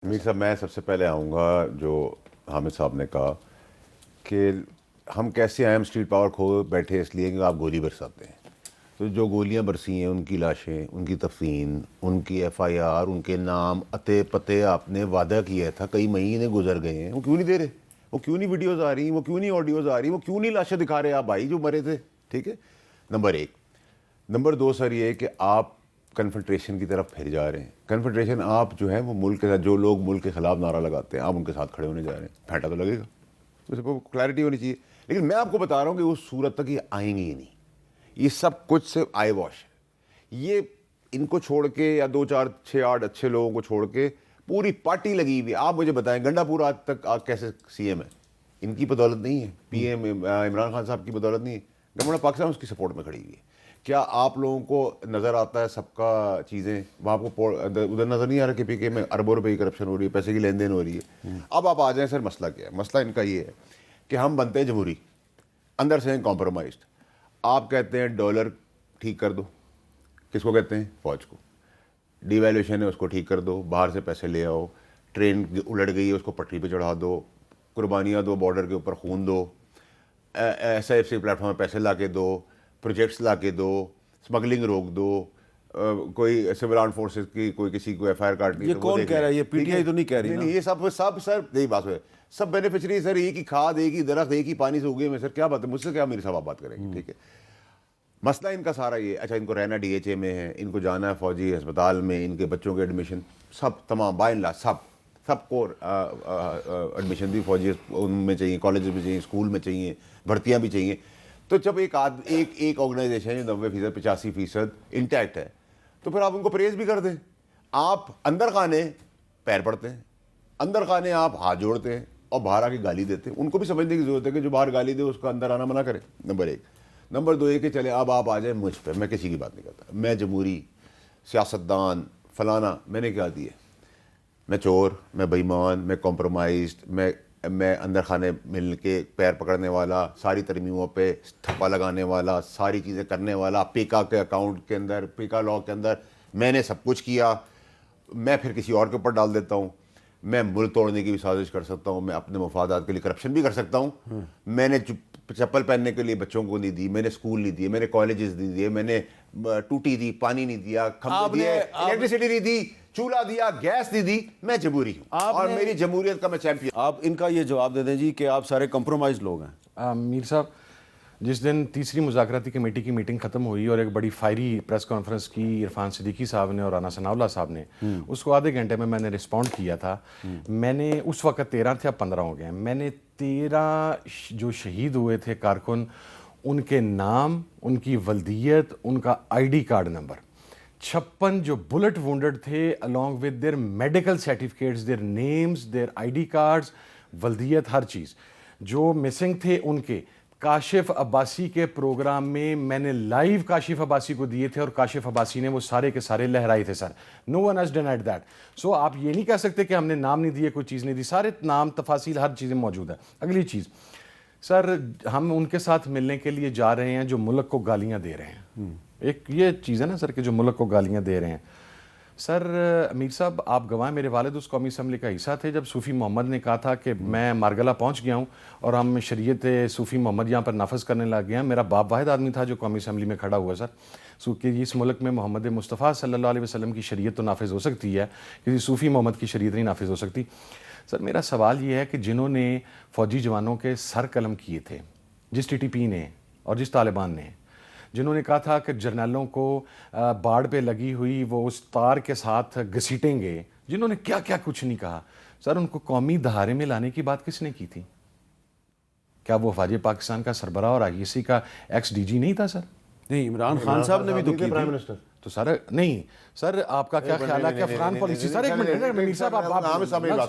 میر صاحب میں سب سے پہلے آؤں گا جو حامد صاحب نے کہا کہ ہم کیسے آئے، ہم اسٹریٹ پاور کھو بیٹھے اس لیے کہ آپ گولی برساتے ہیں. تو جو گولیاں برسی ہیں ان کی لاشیں، ان کی تفصیل، ان کی ایف آئی آر، ان کے نام، اتے پتے آپ نے وعدہ کیا تھا، کئی مہینے گزر گئے ہیں، وہ کیوں نہیں دے رہے؟ وہ کیوں نہیں ویڈیوز آ رہی، وہ کیوں نہیں آڈیوز آ رہی، وہ کیوں نہیں لاشیں دکھا رہے آپ بھائی جو مرے تھے؟ ٹھیک ہے، نمبر ایک. نمبر دو سر یہ کہ آپ کنفنٹریشن کی طرف پھر جا رہے ہیں. کنفنٹریشن آپ جو ہے وہ ملک کے ساتھ، جو لوگ ملک کے خلاف نعرہ لگاتے ہیں آپ ان کے ساتھ کھڑے ہونے جا رہے ہیں. پھینٹا تو لگے گا، اس کو کلیئرٹی ہونی چاہیے. لیکن میں آپ کو بتا رہا ہوں کہ اس صورت تک یہ آئیں گی ہی نہیں. یہ سب کچھ صرف آئی واش ہے. یہ ان کو چھوڑ کے یا 2 4 6 8 اچھے لوگوں کو چھوڑ کے پوری پارٹی لگی ہوئی. آپ مجھے بتائیں گنڈا پور آج تک کیسے سی ایم ہے؟ ان کی بدولت نہیں ہے، پی ایم عمران خان صاحب کی بدولت نہیں ہے. گورنمنٹ پاکستان اس کی سپورٹ میں کھڑی ہوئی ہے. کیا آپ لوگوں کو نظر آتا ہے سب کا چیزیں وہاں کو ادھر نظر نہیں آ رہا کہ پی کے میں اربوں روپے کی کرپشن ہو رہی ہے، پیسے کی لین دین ہو رہی ہے؟ اب آپ آ جائیں سر، مسئلہ کیا ہے؟ مسئلہ ان کا یہ ہے کہ ہم بنتے ہیں جمہوری، اندر سے ہیں کمپرومائزڈ. آپ کہتے ہیں ڈالر ٹھیک کر دو، کس کو کہتے ہیں؟ فوج کو. ڈی ویلیوشن ہے اس کو ٹھیک کر دو، باہر سے پیسے لے آؤ، ٹرین الٹ گئی ہے اس کو پٹری پہ چڑھا دو، قربانیاں دو، بارڈر کے اوپر خون دو، S I F C platform پہ پیسے لا کے دو، پروجیکٹس لا کے دو، اسمگلنگ روک دو، کوئی سول آرم فورسز کی کوئی کسی کو ایف آئی آر کاٹنی. یہ کون کہہ رہا ہے؟ یہ پی ٹی آئی تو نہیں کہہ رہی نا. یہ سب سر یہی بات ہے. سب بینیفیشری سر ایک ہی کھاد، ایک ہی درخت، ایک ہی پانی سے اگے میں. سر کیا بات ہے؟ مجھ سے کیا میرے صاحب آپ بات کریں گے؟ ٹھیک ہے، مسئلہ ان کا سارا یہ. اچھا، ان کو رہنا ڈی ایچ اے میں ہے، ان کو جانا ہے فوجی ہسپتال میں، ان کے بچوں کے ایڈمیشن سب تمام بائی لا سب کو ایڈمیشن بھی فوجی ان میں چاہیے، کالجز میں چاہیے، اسکول میں چاہیے، بھرتیاں بھی چاہیے. تو جب ایک آرگنائزیشن 90% 85% انٹیکٹ ہے تو پھر آپ ان کو پریز بھی کر دیں. آپ اندر خانے پیر پڑتے ہیں، اندر خانے آپ ہاتھ جوڑتے ہیں اور باہر آ کے گالی دیتے ہیں. ان کو بھی سمجھنے کی ضرورت ہے کہ جو باہر گالی دے اس کو اندر آنا منع کرے. نمبر ایک. نمبر دو یہ کہ چلے اب آپ آ جائیں مجھ پہ، میں کسی کی بات نہیں کرتا، میں جمہوری سیاستدان فلانا میں نے کیا دیا؟ میں چور، میں بےایمان، میں کمپرومائزڈ، میں اندر خانے مل کے پیر پکڑنے والا، ساری ترمیموں پہ تھپا لگانے والا، ساری چیزیں کرنے والا، پیکا کے اکاؤنٹ کے اندر، پیکا لاء کے اندر میں نے سب کچھ کیا. میں پھر کسی اور کے اوپر ڈال دیتا ہوں. میں ملک توڑنے کی بھی سازش کر سکتا ہوں، میں اپنے مفادات کے لیے کرپشن بھی کر سکتا ہوں. میں نے چپل پہننے کے لیے بچوں کو نہیں دی، میں نے اسکول نہیں دیے، میں نے کالجز نہیں دیے، میں نے ٹوٹی دی، پانی نہیں دیا، کھمبے دیے، الیکٹریسٹی نہیں دی، چولہا دیا، گیس نہیں دی. میں جمہوری ہوں اور میری جمہوریت کا میں چیمپئن. آپ ان کا یہ جواب دے دیں جی کہ آپ سارے کمپرومائز لوگ ہیں. میر صاحب، جس دن تیسری مذاکراتی کمیٹی کی میٹنگ ختم ہوئی اور ایک بڑی فائری پریس کانفرنس کی عرفان صدیقی صاحب نے اور رانا ثناء اللہ صاحب نے، اس کو آدھے گھنٹے میں نے رسپونڈ کیا تھا. میں نے اس وقت 13 تھے، اب 15 ہو گئے ہیں. میں نے 13 جو شہید ہوئے تھے کارکن، ان کے نام، ان کی ولدیت، ان کا آئی ڈی کارڈ نمبر، 56 جو بلٹ وونڈڈ تھے along with their medical certificates, their names, their I D cards, ولدیت، ہر چیز. جو مسنگ تھے ان کے کاشف عباسی کے پروگرام میں میں نے لائیو کاشف عباسی کو دیے تھے اور کاشف عباسی نے وہ سارے کے سارے لہرائے تھے. سر نو ون ہیز ڈینائڈ دیٹ. سو آپ یہ نہیں کہہ سکتے کہ ہم نے نام نہیں دیے، کوئی چیز نہیں دی. سارے نام، تفاصیل، ہر چیزیں موجود ہے. اگلی چیز سر، ہم ان کے ساتھ ملنے کے لیے جا رہے ہیں جو ملک کو گالیاں دے رہے ہیں. ایک یہ چیز ہے نا سر کہ جو ملک کو گالیاں دے رہے ہیں. سر امیر صاحب، آپ گواہ، میرے والد اس قومی اسمبلی کا حصہ تھے جب صوفی محمد نے کہا تھا کہ میں مارگلہ پہنچ گیا ہوں اور ہم شریعت صوفی محمد یہاں پر نافذ کرنے لگ گئے ہیں. میرا باپ واحد آدمی تھا جو قومی اسمبلی میں کھڑا ہوا سر، کہ اس ملک میں محمد مصطفیٰ صلی اللہ علیہ وسلم کی شریعت تو نافذ ہو سکتی ہے، کسی صوفی محمد کی شریعت نہیں نافذ ہو سکتی. سر میرا سوال یہ ہے کہ جنہوں نے فوجی جوانوں کے سر قلم کیے تھے، جس ٹی ٹی پی نے اور جس طالبان نے، جنہوں نے کہا تھا کہ جرنیلوں کو باڑ پہ لگی ہوئی وہ اس تار کے ساتھ گھسیٹیں گے، جنہوں نے کیا کیا کچھ نہیں کہا، سر ان کو قومی دھارے میں لانے کی بات کس نے کی تھی؟ کیا وہ افواج پاکستان کا سربراہ اور آئی ای سی کا ایکس ڈی جی نہیں تھا سر؟ نہیں، عمران خان صاحب نے بھی تو کی تھی. تو سر نہیں سر، آپ کا کیا خیال ہے کہ افغان پالیسی؟ سر ایک منٹ میر صاحب،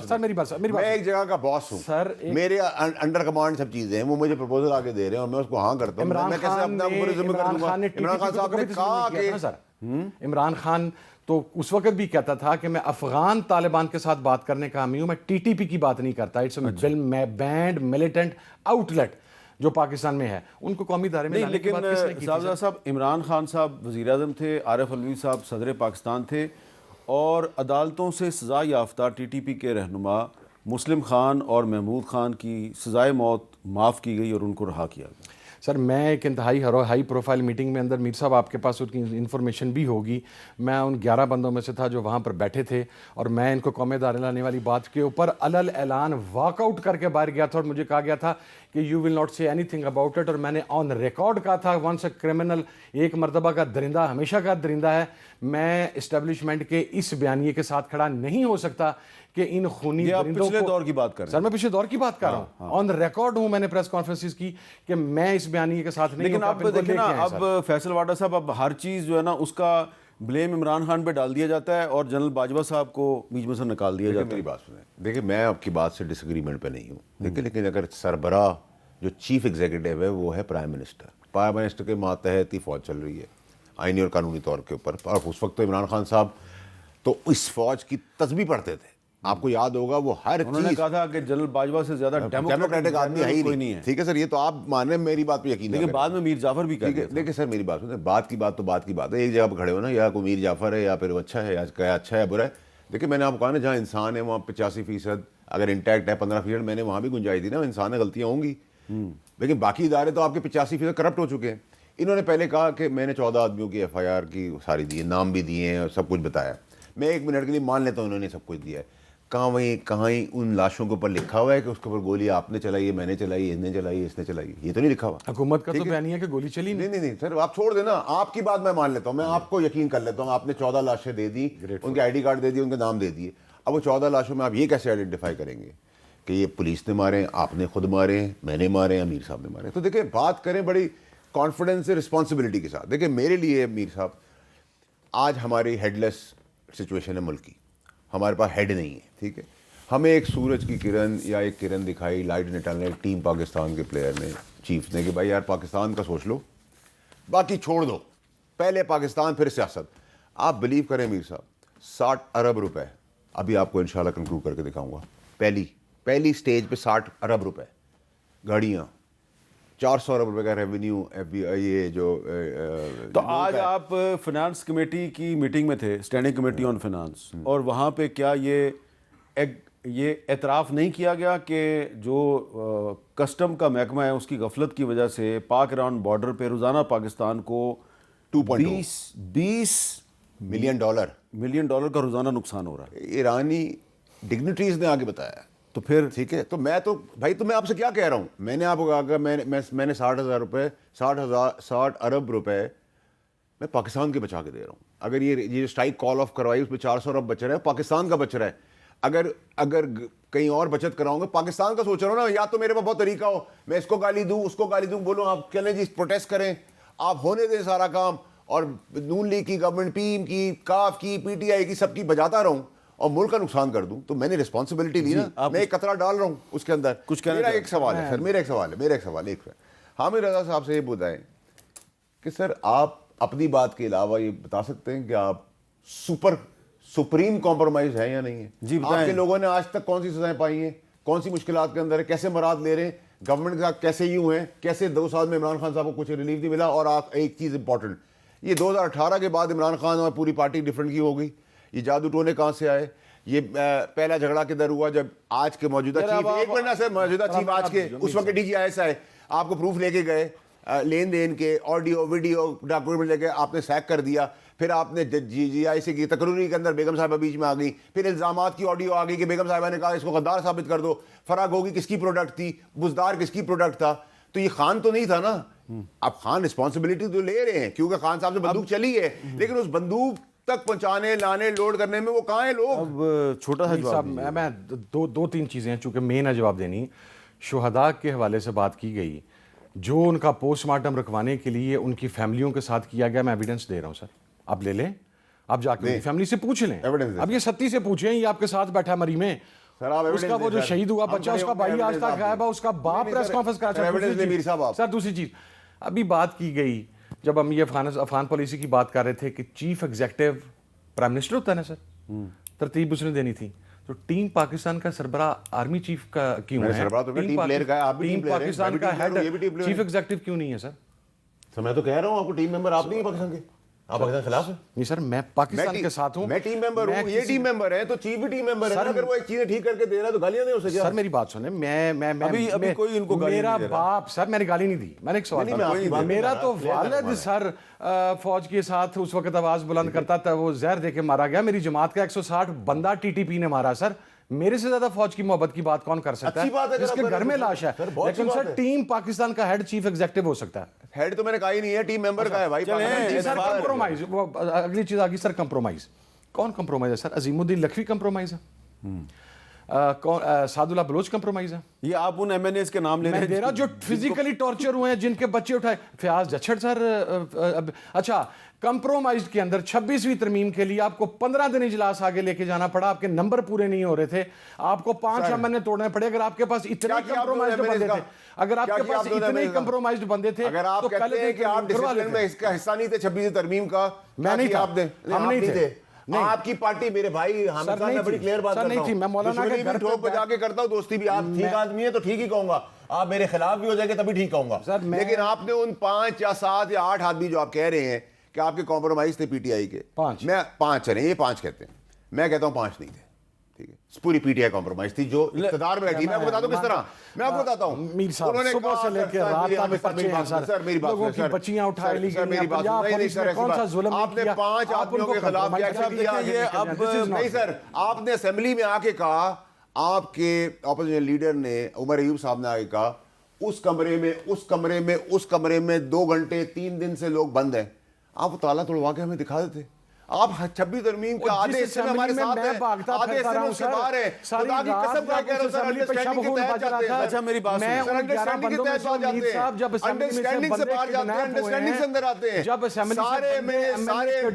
سر میری بات، میں ایک جگہ کا باس ہوں سر، میرے انڈر کمانڈ سب چیزیں ہیں، وہ مجھے پروپوزل آگے دے رہے ہیں اور میں اس کو ہاں کرتا ہوں. میں کیسے اپنا اوپر ذمہ کر دوں گا؟ عمران خان صاحب نے کہا کہ عمران خان تو اس وقت بھی کہتا تھا کہ میں افغان طالبان کے ساتھ بات کرنے کا حامی ہوں، میں ٹی ٹی پی کی بات نہیں کرتا. Its a banned militant outlet جو پاکستان میں ہے. ان کو قومی دھارے میں نہیں، لانے کی بات کس نے کی لیکن تھی؟ صاحب عمران خان صاحب وزیر اعظم تھے، عارف علوی صاحب صدر پاکستان تھے اور عدالتوں سے سزا یافتہ ٹی ٹی پی کے رہنما مسلم خان اور محمود خان کی سزائے موت معاف کی گئی اور ان کو رہا کیا گیا. سر میں ایک انتہائی ہائی پروفائل میٹنگ میں اندر میر صاحب آپ کے پاس ان کی انفارمیشن بھی ہوگی, میں ان 11 بندوں میں سے تھا جو وہاں پر بیٹھے تھے, اور میں ان کو قوم دار لانے والی بات کے اوپر علل اعلان واک آؤٹ کر کے باہر گیا تھا, اور مجھے کہا گیا تھا کہ یو ول ناٹ سے اینی تھنگ اباؤٹ اٹ, اور میں نے آن ریکارڈ کہا تھا ونس اے کرمنل, ایک مرتبہ کا درندہ ہمیشہ کا درندہ ہے. میں اسٹیبلشمنٹ کے اس بیانیے کے ساتھ کھڑا نہیں ہو سکتا کہ ان خونی درندوں پچھلے کو, دور کی بات کر رہے ہیں سر میں پچھلے دور کی بات کر رہا ہوں, آن ریکارڈ ہوں, میں نے پریس کانفرنسز کی کہ میں اس بیانیے کے ساتھ نہیں. لیکن اب دیکھیں نا, اب فیصل واڈا صاحب, اب ہر چیز جو ہے نا اس کا بلیم عمران خان پہ ڈال دیا جاتا ہے اور جنرل باجوہ صاحب کو بیچ میں سے نکال دیا جاتا ہے. میری بات سنیں, دیکھیں میں آپ کی بات سے ڈس ایگریمنٹ پہ نہیں ہوں, دیکھیں لیکن اگر سربراہ جو چیف ایگزیکٹو ہے وہ ہے پرائم منسٹر کے ماتحت ہی فوج چل رہی ہے آئینی اور قانونی طور کے اوپر, اور اس وقت تو عمران خان صاحب تو اس فوج کی تسبیح پڑھتے تھے. آپ کو یاد ہوگا وہ ہر انہوں نے کہا تھا کہ جنرل باجوہ سے زیادہ ڈیموکریٹک آدمی ہے ہی نہیں. ٹھیک ہے سر, یہ تو آپ مانیں, میری بات پہ یقین لیکن بعد میں میر جعفر بھی کہہ گئے. دیکھیں سر میری بات سنیں, بات کی بات تو بات کی بات ہے, ایک جگہ پہ کھڑے ہو نا, یا کوئی میر جعفر ہے یا پھر وہ اچھا ہے, یا اچھا ہے برا ہے. دیکھیں میں نے آپ کو کہا نا, جہاں انسان ہے وہاں 85% اگر انٹیکٹ ہے 15%, میں نے وہاں بھی گنجائش دی نا, انسان ہے غلطیاں ہوں گی, لیکن باقی ادارے تو آپ کے 85% کرپٹ ہو چکے ہیں. انہوں نے پہلے کہا کہ میں نے 14 آدمیوں کی FIR کی ساری دی, نام بھی دیے ہیں اور سب کچھ بتایا. میں 1 منٹ کے لیے مان لیتا ہوں انہوں نے سب کچھ دیا ہے. کہاں ان لاشوں کے اوپر لکھا ہوا ہے کہ اس کے اوپر گولی آپ نے چلائی ہے, میں نے چلائی, اس نے چلائی, اس نے چلائی؟ یہ تو نہیں لکھا ہوا. حکومت کا تو بیانیہ ہے کہ گولی چلی نہیں سر, آپ چھوڑ دینا, آپ کی بات میں مان لیتا ہوں, میں آپ کو یقین کر لیتا ہوں. آپ نے 14 لاشیں دے دی, ان کے ID کارڈ دے دیے, ان کے نام دے دیے. اب وہ 14 لاشوں میں آپ یہ کیسے آئیڈینٹیفائی کریں گے کہ یہ پولیس نے مارے, آپ نے خود مارے, میں نے مارے, امیر صاحب نے مارے؟ تو دیکھیں بات کریں بڑی کانفیڈنس سے, رسپانسبلٹی کے ساتھ. دیکھیں میرے لیے میر صاحب, آج ہماری ہیڈ لیس سچویشن ہے ملک کی, ہمارے پاس ہیڈ نہیں ہے. ٹھیک ہے, ہمیں ایک سورج کی کرن یا ایک کرن دکھائی, لائٹ نکالنے ٹیم پاکستان کے پلیئر نے, چیف نے, کہ بھائی یار پاکستان کا سوچ لو, باقی چھوڑ دو, پہلے پاکستان پھر سیاست. آپ بلیو کریں میر صاحب, 60 ارب روپے, ابھی آپ کو انشاءاللہ کنکلوڈ کر کے دکھاؤں گا, پہلی سٹیج پہ 60 ارب روپے, گاڑیاں, 400 ارب روپے کا ریونیو, یہ جو. تو آج آپ فنانس کمیٹی کی میٹنگ میں تھے, اسٹینڈنگ کمیٹی آن فنانس, اور وہاں پہ کیا یہ اعتراف نہیں کیا گیا کہ جو کسٹم کا محکمہ ہے اس کی غفلت کی وجہ سے پاک ایران بارڈر پہ روزانہ پاکستان کو 20 ملین ڈالر کا روزانہ نقصان ہو رہا ہے؟ ایرانی ڈگنیٹریز نے آگے بتایا. تو پھر ٹھیک ہے, تو میں تو بھائی, تو میں آپ سے کیا کہہ رہا ہوں, میں نے آپ کو کہا کہ میں نے 60 ارب روپے میں پاکستان کے بچا کے دے رہا ہوں. اگر یہ اسٹرائک کال آف کروائی, اس میں 400 ارب بچ رہا ہے, پاکستان کا بچ رہا ہے. اگر کہیں اور بچت کراؤں گا, پاکستان کا سوچ رہا ہوں نا, یا تو میرے پاس بہت طریقہ ہو, میں اس کو گالی دوں, اس کو گالی دوں, بولوں آپ چلیں جی پروٹیسٹ کریں, آپ ہونے دیں سارا کام, اور نون لیگ کی گورنمنٹ, PM کی, کاف کی, PTI کی, سب کی بجاتا رہوں اور ملک کا نقصان کر دوں. تو میں نے رسپانسبلٹی لی نا, میں ایک قطرہ ڈال رہا ہوں اس کے اندر. کچھ کہنا میرا ایک سوال ہے سر, میرا ایک سوال ایک ہے, حامد رضا صاحب سے یہ بتائیں کہ سر آپ اپنی بات کے علاوہ یہ بتا سکتے ہیں کہ آپ سپریم کمپرومائز ہے یا نہیں ہے؟ جی بتائیں. آپ کے لوگوں نے آج تک کون سی سزائیں پائی ہیں, کون سی مشکلات کے اندر ہے, کیسے مراد لے رہے ہیں, گورنمنٹ کے ساتھ کیسے یوں ہیں, کیسے 2 سال میں عمران خان صاحب کو کچھ ریلیف نہیں ملا. اور آپ ایک چیز امپورٹنٹ, یہ 2018 کے بعد عمران خان اور پوری پارٹی ڈفرنٹ کی ہو گئی. یہ جادو ٹونے کہاں سے آئے؟ یہ پہلا جھگڑا کدھر ہوا جب آج کے موجودہ چیف, ایک منٹ نا سر, موجودہ چیف آج کے اس وقت DGIS آئے, آپ کو پروف لے کے گئے, لین دین کے آڈیو ویڈیو ڈاکومنٹ لے کے آپ نے سیک کر دیا. پھر آپ نے GI سے کی تقرری کے اندر بیگم صاحبہ بیچ میں آ گئی. پھر الزامات کی آڈیو آ گئی کہ بیگم صاحبہ نے کہا اس کو غدار ثابت کر دو. فرا گوگی کس کی پروڈکٹ تھی, بزدار کس کی پروڈکٹ تھا؟ تو یہ خان تو نہیں تھا نا. اب خان رسپانسبلٹی تو لے رہے ہیں کیونکہ خان صاحب سے بندوق چلی ہے, لیکن اس بندوق تک پہنچانے, لانے, لوڈ کرنے میں وہ کہاں ہیں لوگ؟ اب چھوٹا سا جواب, میں 2-3 چیزیں ہیں چونکہ مین ہے جواب دینی. شہداء کے حوالے سے بات کی گئی, جو ان کا پوسٹ مارٹم رکھوانے کے لیے ان کی فیملیوں کے ساتھ کیا گیا, میں ایویڈنس دے رہا ہوں سر, آپ لے لیں, آپ جا کے فیملی سے پوچھ لیں. اب یہ 37 سے پوچھیں, یہ آپ کے ساتھ بیٹھا مری میں, اس کا وہ جو شہید ہوا بچہ, اس کا بھائی آج تک غائب ہے, اس کا باپ پریس کانفرنس کرا. سر دوسری چیز, ابھی بات کی گئی جب ہم یہ افغان پالیسی کی بات کر رہے تھے کہ چیف ایگزیکٹو پرائم منسٹر ہوتا ہے نا سر, ترتیب اس نے دینی تھی. تو ٹیم پاکستان کا سربراہ آرمی چیف کا کیوں ہے؟ ٹیم پاکستان کا ہیڈ چیف ایگزیکٹو کیوں نہیں ہے سر؟ میں تو کہہ رہا ہوں آپ کو ٹیم ممبر آپ نہیں ہیں پاکستان کے, آپ پاکستان خلاف ہیں؟ نہیں سر، میں پاکستان کے ساتھ ہوں. میں ٹیم ممبر ہوں, یہ ٹیم ممبر ہیں تو چیف بھی ٹیم ممبر ہے. اگر وہ ایک چیزیں ٹھیک کر کے دے رہا ہے تو گالیاں دیں اسے. سر میری بات سنیں, ابھی کوئی ان کو گالی میرا نہیں دے رہا. باپ, سر میں نے گالی نہیں دی, میں نے ایک سوال, میرا تو والد سر فوج کے ساتھ اس وقت آواز بلند کرتا تھا, وہ زہر دے کے مارا گیا. میری جماعت کا 160 بندہ ٹی ٹی پی نے مارا. سر میرے سے زیادہ فوج کی محبت کی بات کون کر سکتا ہے جس کے گھر میں لاش ہے؟ لیکن سر ٹیم پاکستان کا ہیڈ چیف ایگزیکٹو ہو سکتا ہے. ہیڈ تو میں نے کہا ہی نہیں ہے, ٹیم ممبر کا ہے بھائی. سر کمپرومائز, وہ اگلی چیز آگی سر, کمپرومائز. کون کمپرومائز ہے سر؟ عظیم الدین لکھوی کمپرومائز ہے, سعد اللہ بلوچ کمپرومائز ہے. یہ آپ ان ایم این ایز کے نام لے رہے ہیں میں دے رہا جو فزیکلی ٹارچر ہوئے ہیں, جن کے بچے اٹھائے. فیاض جچھڑ سر, اچھا کمپرومائز کے اندر 26ویں ترمیم کے لیے آپ کو 15 دن اجلاس آگے لے کے جانا پڑا, آپ کے نمبر پورے نہیں ہو رہے تھے, آپ کو 5 امن توڑنے پڑے. اگر آپ کے پاس اتنے کمپرومائزڈ بندے تھے, اگر آپ کے پاس اتنے کمپرومائزڈ بندے تھے, اگر آپ کہتے ہیں کہ آپ ڈسپلن میں اس کا حصہ نہیں تھے 26ویں ترمیم کا, میں نہیں تھا, ہم نہیں تھے. آپ کی پارٹی میرے بھائی حامد صاحب نے بڑی کلیئر بات کرتا ہوں, میں مولانا کے گھر ٹھوک بجا کے کرتا ہوں, دوستی بھی. آپ ٹھیک آدمی ہیں تو ٹھیک ہی کہوں گا, آپ میرے خلاف بھی ہو جائیں گے تبھی ٹھیک کہوں گا. لیکن آپ نے ان 5 یا 7 یا 8 آدمی جو آپ کہہ رہے ہیں کہ آپ کے کمپرومائز تھے پی ٹی آئی کے, میں 5 چلیں, یہ 5 کہتے ہیں, میں کہتا ہوں 5 نہیں تھے. ٹھیک ہے, پوری پی ٹی آئی کمپرومائز تھی جو اقتدار میں بیٹھی. میں آپ کو بتا دوں کس طرح, میں آپ کو بتاتا ہوں. میر صاحب صبح سے لے کے رات تک پرچے ہیں سر, لوگوں کی بچیاں اٹھا لی گئی, پنجاب پولیس نے کون سا ظلم آپ نے 5 آدمیوں کے خلاف ایکشن کیا. نہیں سر, آپ نے اسمبلی میں آ کے کہا, آپ کے اپوزیشن لیڈر نے عمر ایوب صاحب نے آ کے کہا اس کمرے میں 2 گھنٹے 3 دن سے لوگ بند ہیں, آپ وہ تالا توڑوا کے ہمیں دکھا دیتے. آپ 26 ترمیم کا آدھے حصے میں ہمارے ساتھ ہیں, آدھے حصے میں اس سے باہر ہیں. خدا کی قسم کھا کے سر انڈرسٹینڈنگ کے تحت جاتے ہیں. اچھا میری بات سنیں, سر انڈرسٹینڈنگ کے تحت جاتے ہیں, انڈرسٹینڈنگ سے باہر جاتے ہیں, انڈرسٹینڈنگ سے اندر آتے ہیں. سارے پی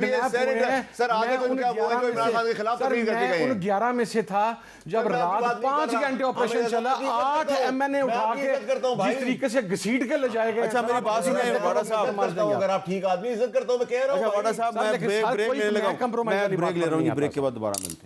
ایس سینیٹر سر آدھے تو ان کا وہ ہے جو عمران خان کے خلاف تقریر کر کے گئے ہیں. ان 11 میں سے تھا جب رات 5 گھنٹے آپریشن چلا, 8 ایم این اے اٹھا کے جس طریقے سے گھسیٹ کے لے جائے گئے. اچھا میری بات سنیں واڈا صاحب, اگر آپ ٹھیک آدمی عزت کرتا ہوں میں کہہ رہا ہوں. اچھا واڈا صاحب, میں بریک لینے لگا ہوں, میں بریک لے رہا ہوں, یہ بریک کے بعد دوبارہ ملتے ہیں.